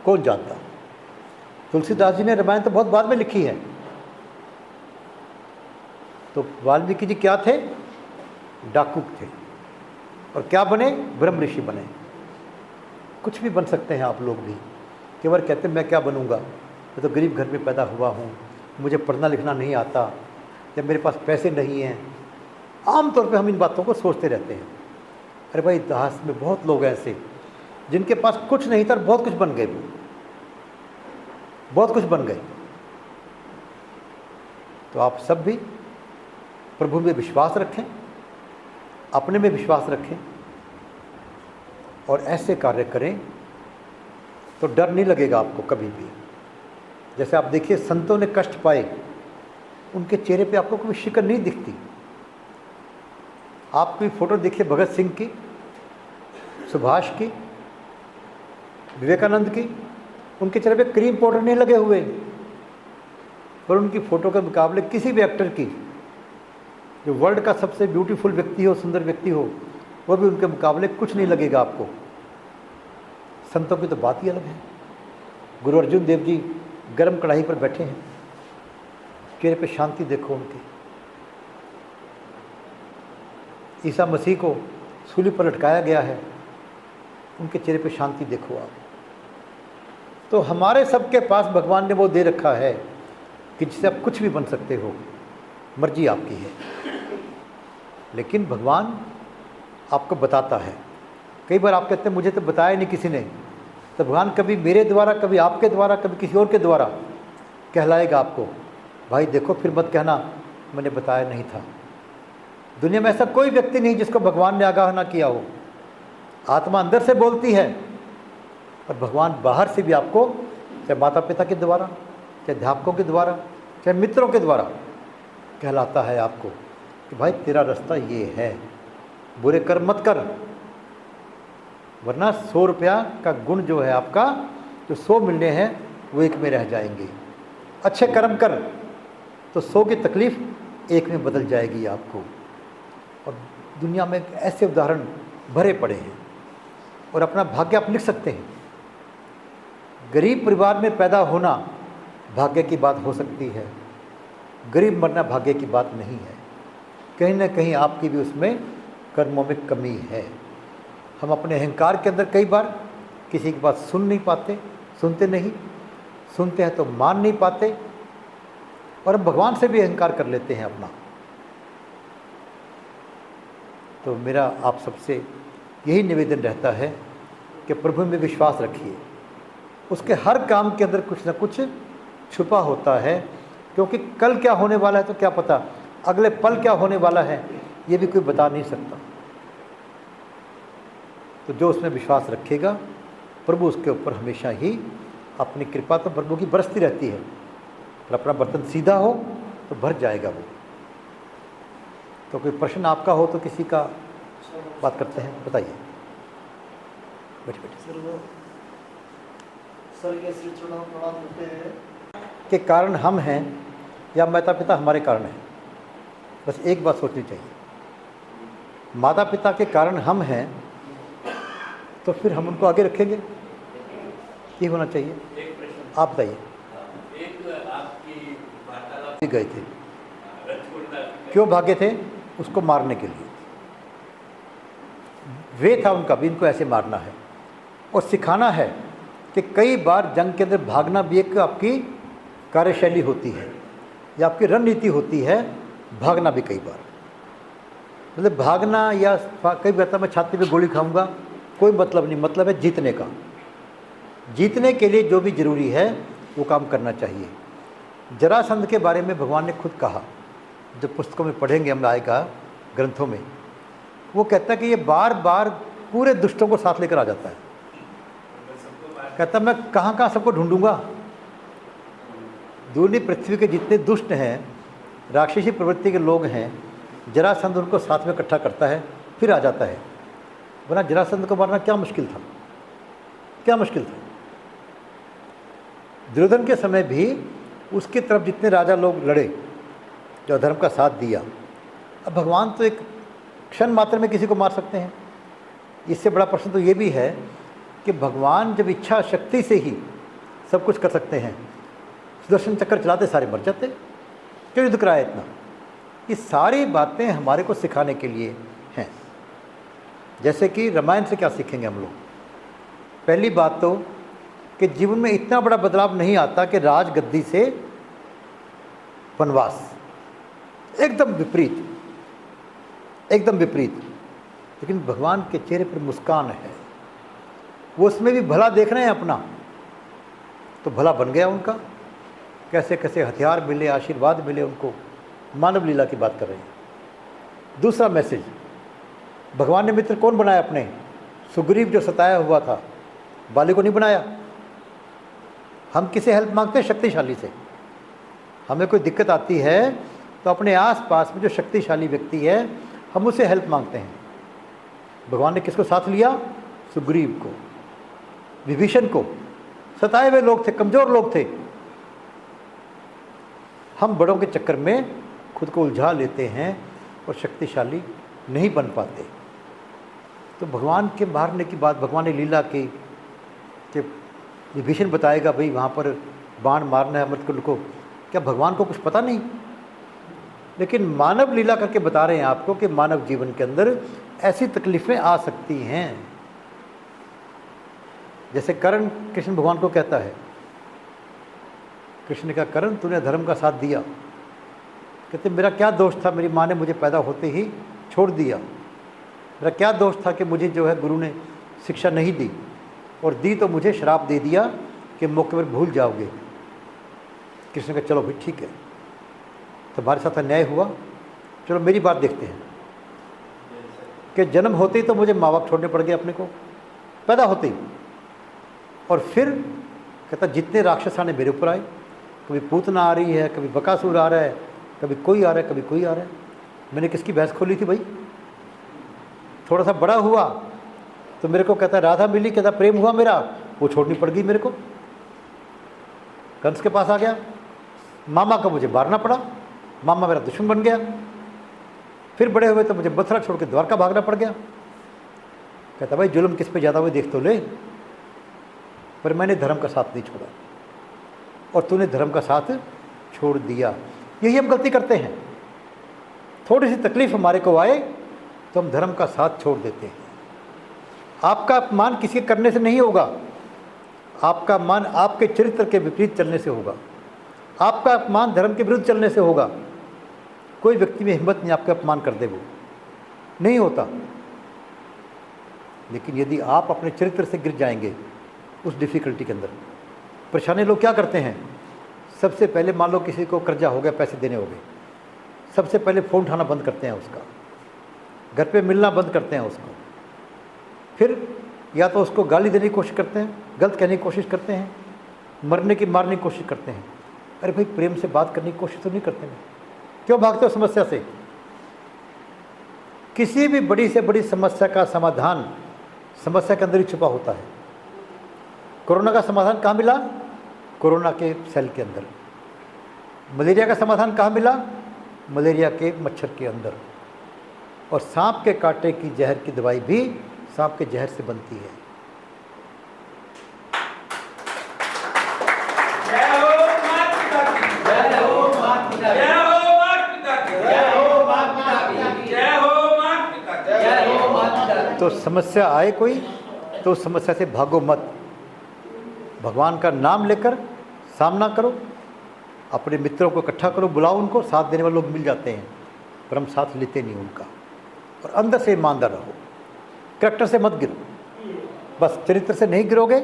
कौन जानता। तुलसीदास जी ने रामायण तो बहुत बाद में लिखी है। तो वाल्मीकि जी क्या थे? डाकू थे, और क्या बने? ब्रह्म ऋषि बने। कुछ भी बन सकते हैं आप लोग भी। केवल कहते हैं मैं क्या बनूंगा, मैं तो गरीब घर में पैदा हुआ हूँ, मुझे पढ़ना लिखना नहीं आता, या मेरे पास पैसे नहीं हैं। आम तौर पे हम इन बातों को सोचते रहते हैं। अरे भाई, इतिहास में बहुत लोग ऐसे जिनके पास कुछ नहीं था और बहुत कुछ बन गए, वो बहुत कुछ बन गए। तो आप सब भी प्रभु में विश्वास रखें, अपने में विश्वास रखें, और ऐसे कार्य करें तो डर नहीं लगेगा आपको कभी भी। जैसे आप देखिए, संतों ने कष्ट पाए, उनके चेहरे पे आपको कोई शिकन नहीं दिखती। आप कोई फोटो देखिए भगत सिंह की, सुभाष की, विवेकानंद की, उनके चेहरे पे क्रीम पाउडर नहीं लगे हुए। और उनकी फ़ोटो के मुकाबले किसी भी एक्टर की, जो वर्ल्ड का सबसे ब्यूटीफुल व्यक्ति हो, सुंदर व्यक्ति हो, वो भी उनके मुकाबले कुछ नहीं लगेगा आपको। संतों की तो बात ही अलग है। गुरु अर्जुन देव जी गर्म कढ़ाई पर बैठे हैं, चेहरे पे शांति देखो उनकी। ईसा मसीह को सूली पर लटकाया गया है, उनके चेहरे पे शांति देखो आप। तो हमारे सबके पास भगवान ने वो दे रखा है कि जिससे आप कुछ भी बन सकते हो, मर्जी आपकी है। लेकिन भगवान आपको बताता है। कई बार आप कहते हैं मुझे तो बताया नहीं किसी ने, तो भगवान कभी मेरे द्वारा, कभी आपके द्वारा, कभी किसी और के द्वारा कहलाएगा आपको, भाई देखो फिर मत कहना मैंने बताया नहीं था। दुनिया में ऐसा कोई व्यक्ति नहीं जिसको भगवान ने आगाह ना किया हो। आत्मा अंदर से बोलती है, और भगवान बाहर से भी आपको, चाहे माता पिता के द्वारा, चाहे अध्यापकों के द्वारा, चाहे मित्रों के द्वारा कहलाता है आपको कि भाई तेरा रास्ता ये है, बुरे कर्म मत कर, वरना 100 रुपया का गुण जो है आपका, जो 100 मिलने हैं वो 1 में रह जाएंगे। अच्छे कर्म कर तो 100 की तकलीफ़ 1 में बदल जाएगी आपको। और दुनिया में ऐसे उदाहरण भरे पड़े हैं, और अपना भाग्य आप लिख सकते हैं। गरीब परिवार में पैदा होना भाग्य की बात हो सकती है, गरीब मरना भाग्य की बात नहीं है। कहीं ना कहीं आपकी भी उसमें कर्मों में कमी है। हम अपने अहंकार के अंदर कई बार किसी की बात सुन नहीं पाते, सुनते नहीं, सुनते हैं तो मान नहीं पाते, और हम भगवान से भी अहंकार कर लेते हैं अपना। तो मेरा आप सबसे यही निवेदन रहता है कि प्रभु में विश्वास रखिए। उसके हर काम के अंदर कुछ ना कुछ छुपा होता है, क्योंकि कल क्या होने वाला है तो क्या पता, अगले पल क्या होने वाला है ये भी कोई बता नहीं सकता। तो जो उसमें विश्वास रखेगा, प्रभु उसके ऊपर हमेशा ही अपनी कृपा तो प्रभु की बरसती रहती है, और अपना बर्तन सीधा हो तो भर जाएगा वो। तो कोई प्रश्न आपका हो तो किसी का बात करते हैं, बताइए। बैठे बैठे। के कारण हम हैं या माता पिता हमारे कारण हैं? बस एक बात सोचनी चाहिए, माता पिता के कारण हम हैं तो फिर हम उनको आगे रखेंगे, ये होना चाहिए। आप बताइए। गए थे, क्यों भागे थे? उसको मारने के लिए। वे था उनका भी, इनको ऐसे मारना है और सिखाना है कि कई बार जंग के अंदर भागना भी एक आपकी कार्यशैली होती है, या आपकी रणनीति होती है, भागना भी कई बार। मतलब भागना या कई बार मैं छाती पे गोली खाऊंगा, कोई मतलब नहीं, मतलब है जीतने का। जीतने के लिए जो भी ज़रूरी है वो काम करना चाहिए। जरासंध के बारे में भगवान ने खुद कहा, जो पुस्तकों में पढ़ेंगे हम आएगा, ग्रंथों में, वो कहता है कि ये बार बार पूरे दुष्टों को साथ लेकर आ जाता है। कहता मैं कहाँ कहाँ सबको ढूंढूंगा। दूसरी पृथ्वी के जितने दुष्ट हैं, राक्षसी प्रवृत्ति के लोग हैं, जरासंध उनको साथ में इकट्ठा करता है, फिर आ जाता है। वरना जरासंध को मारना क्या मुश्किल था, क्या मुश्किल था। दुर्योधन के समय भी उसकी तरफ जितने राजा लोग लड़े, जो धर्म का साथ दिया, अब भगवान तो एक क्षण मात्र में किसी को मार सकते हैं। इससे बड़ा प्रश्न तो ये भी है कि भगवान जब इच्छा शक्ति से ही सब कुछ कर सकते हैं, सुदर्शन चक्र चलाते सारे मर जाते, क्यों युद्ध कराया इतना? ये सारी बातें हमारे को सिखाने के लिए हैं। जैसे कि रामायण से क्या सीखेंगे हम लोग? पहली बात तो कि जीवन में इतना बड़ा बदलाव नहीं आता कि राजगद्दी से वनवास, एकदम विपरीत, एकदम विपरीत। लेकिन भगवान के चेहरे पर मुस्कान है, वो उसमें भी भला देख रहे हैं अपना, तो भला बन गया उनका। कैसे कैसे हथियार मिले, आशीर्वाद मिले उनको, मानव लीला की बात कर रहे हैं। दूसरा मैसेज, भगवान ने मित्र कौन बनाया अपने? सुग्रीव जो सताया हुआ था, बाली को नहीं बनाया। हम किसे हेल्प मांगते हैं? शक्तिशाली से। हमें कोई दिक्कत आती है तो अपने आसपास में जो शक्तिशाली व्यक्ति है हम उसे हेल्प मांगते हैं। भगवान ने किसको साथ लिया? सुग्रीव को, विभीषण को। सताए हुए लोग थे, कमज़ोर लोग थे। हम बड़ों के चक्कर में खुद को उलझा लेते हैं और शक्तिशाली नहीं बन पाते। तो भगवान के मारने की बात भगवान ने लीला की कि विभीषण बताएगा भाई वहाँ पर बाण मारना है अमृतकुंड को, क्या भगवान को कुछ पता नहीं? लेकिन मानव लीला करके बता रहे हैं आपको कि मानव जीवन के अंदर ऐसी तकलीफ़ें आ सकती हैं। जैसे कर्ण कृष्ण भगवान को कहता है, कृष्ण ने कहा कर्ण तूने धर्म का साथ दिया। कहते मेरा क्या दोष था, मेरी माँ ने मुझे पैदा होते ही छोड़ दिया। मेरा क्या दोष था कि मुझे जो है गुरु ने शिक्षा नहीं दी, और दी तो मुझे श्राप दे दिया कि मौके पर भूल जाओगे। कृष्ण ने कहा चलो भाई ठीक है, तुम्हारे साथ अन्याय हुआ, चलो मेरी बात देखते हैं कि जन्म होते ही तो मुझे माँ बाप छोड़ने पड़ गए अपने को, पैदा होते ही। और फिर कहता जितने राक्षस आने मेरे ऊपर आए, कभी पूतना आ रही है, कभी बकासुर आ रहा है, कभी कोई आ रहा है, कभी कोई आ रहा है। मैंने किसकी भैंस खोली थी भाई? थोड़ा सा बड़ा हुआ तो मेरे को कहता राधा मिली, कहता प्रेम हुआ मेरा, वो छोड़नी पड़ गई मेरे को। कंस के पास आ गया, मामा का मुझे मारना पड़ा, मामा मेरा दुश्मन बन गया। फिर बड़े हुए तो मुझे मथुरा छोड़ के द्वारका भागना पड़ गया। कहता भाई जुल्म किस पे ज़्यादा हुए देख तो ले। पर मैंने धर्म का साथ नहीं छोड़ा और तूने धर्म का साथ छोड़ दिया। यही हम गलती करते हैं। थोड़ी सी तकलीफ हमारे को आए तो हम धर्म का साथ छोड़ देते हैं। आपका अपमान किसी के करने से नहीं होगा, आपका अपमान आपके चरित्र के विपरीत चलने से होगा, आपका अपमान धर्म के विरुद्ध चलने से होगा। कोई व्यक्ति में हिम्मत नहीं आपका अपमान कर दे, वो नहीं होता। लेकिन यदि आप अपने चरित्र से गिर जाएंगे उस डिफ़िकल्टी के अंदर, परेशानी लोग क्या करते हैं? सबसे पहले मान लो किसी को कर्जा हो गया, पैसे देने हो गए, सबसे पहले फ़ोन उठाना बंद करते हैं उसका, घर पे मिलना बंद करते हैं उसको, फिर या तो उसको गाली देने की कोशिश करते हैं, गलत कहने की कोशिश करते हैं, मारने की कोशिश करते हैं। अरे भाई प्रेम से बात करने की कोशिश तो नहीं करते हैं? क्यों भागते हो समस्या से? किसी भी बड़ी से बड़ी समस्या का समाधान समस्या के अंदर ही छुपा होता है। कोरोना का समाधान कहाँ मिला? कोरोना के सेल के अंदर। मलेरिया का समाधान कहाँ मिला? मलेरिया के मच्छर के अंदर। और सांप के कांटे की जहर की दवाई भी सांप के जहर से बनती है। तो समस्या आए कोई तो उस समस्या से भागो मत, भगवान का नाम लेकर सामना करो, अपने मित्रों को इकट्ठा करो, बुलाओ उनको, साथ देने वाले लोग मिल जाते हैं, पर हम साथ लेते नहीं उनका। और अंदर से ईमानदार रहो, करैक्टर से मत गिरो। बस चरित्र से नहीं गिरोगे,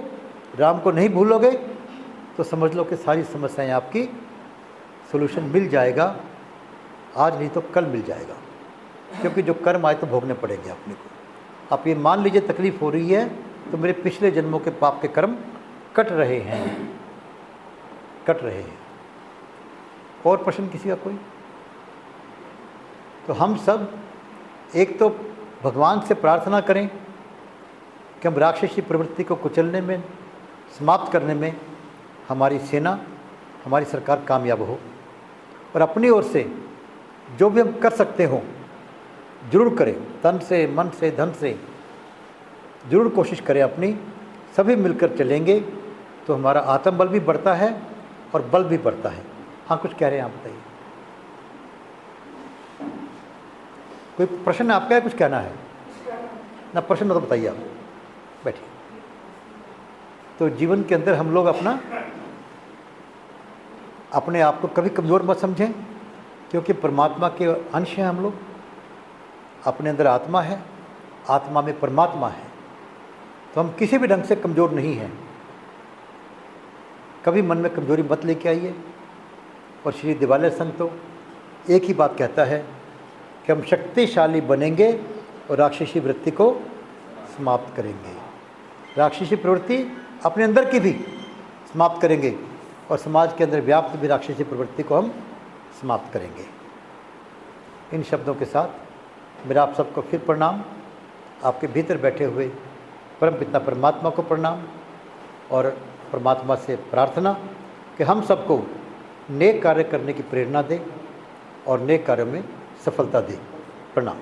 राम को नहीं भूलोगे, तो समझ लो कि सारी समस्याएं आपकी सोल्यूशन मिल जाएगा। आज नहीं तो कल मिल जाएगा, क्योंकि जो कर्म आए तो भोगने पड़ेंगे अपने को। आप ये मान लीजिए तकलीफ़ हो रही है तो मेरे पिछले जन्मों के पाप के कर्म कट रहे हैं, कट रहे हैं। और प्रश्न किसी का कोई? तो हम सब एक तो भगवान से प्रार्थना करें कि हम राक्षसी प्रवृत्ति को कुचलने में, समाप्त करने में हमारी सेना, हमारी सरकार कामयाब हो, और अपनी ओर से जो भी हम कर सकते हों जरूर करें, तन से, मन से, धन से जरूर कोशिश करें अपनी। सभी मिलकर चलेंगे तो हमारा आत्मबल भी बढ़ता है और बल भी बढ़ता है। हाँ, कुछ कह रहे हैं आप, बताइए। कोई प्रश्न आपका है, कुछ कहना है ना? प्रश्न तो बताइए आप, बैठिए। तो जीवन के अंदर हम लोग अपने आप को कभी कमज़ोर मत समझें, क्योंकि परमात्मा के अंश हैं हम लोग। अपने अंदर आत्मा है, आत्मा में परमात्मा है, तो हम किसी भी ढंग से कमज़ोर नहीं हैं। कभी मन में कमज़ोरी मत लेके आइए। और श्री दिवालय संघ तो एक ही बात कहता है कि हम शक्तिशाली बनेंगे और राक्षसी वृत्ति को समाप्त करेंगे। राक्षसी प्रवृत्ति अपने अंदर की भी समाप्त करेंगे और समाज के अंदर व्याप्त भी राक्षसी प्रवृत्ति को हम समाप्त करेंगे। इन शब्दों के साथ मेरा आप सबको फिर प्रणाम। आपके भीतर बैठे हुए परमपिता परमात्मा को प्रणाम और परमात्मा से प्रार्थना कि हम सबको नेक कार्य करने की प्रेरणा दे और नेक कार्यों में सफलता दे। प्रणाम।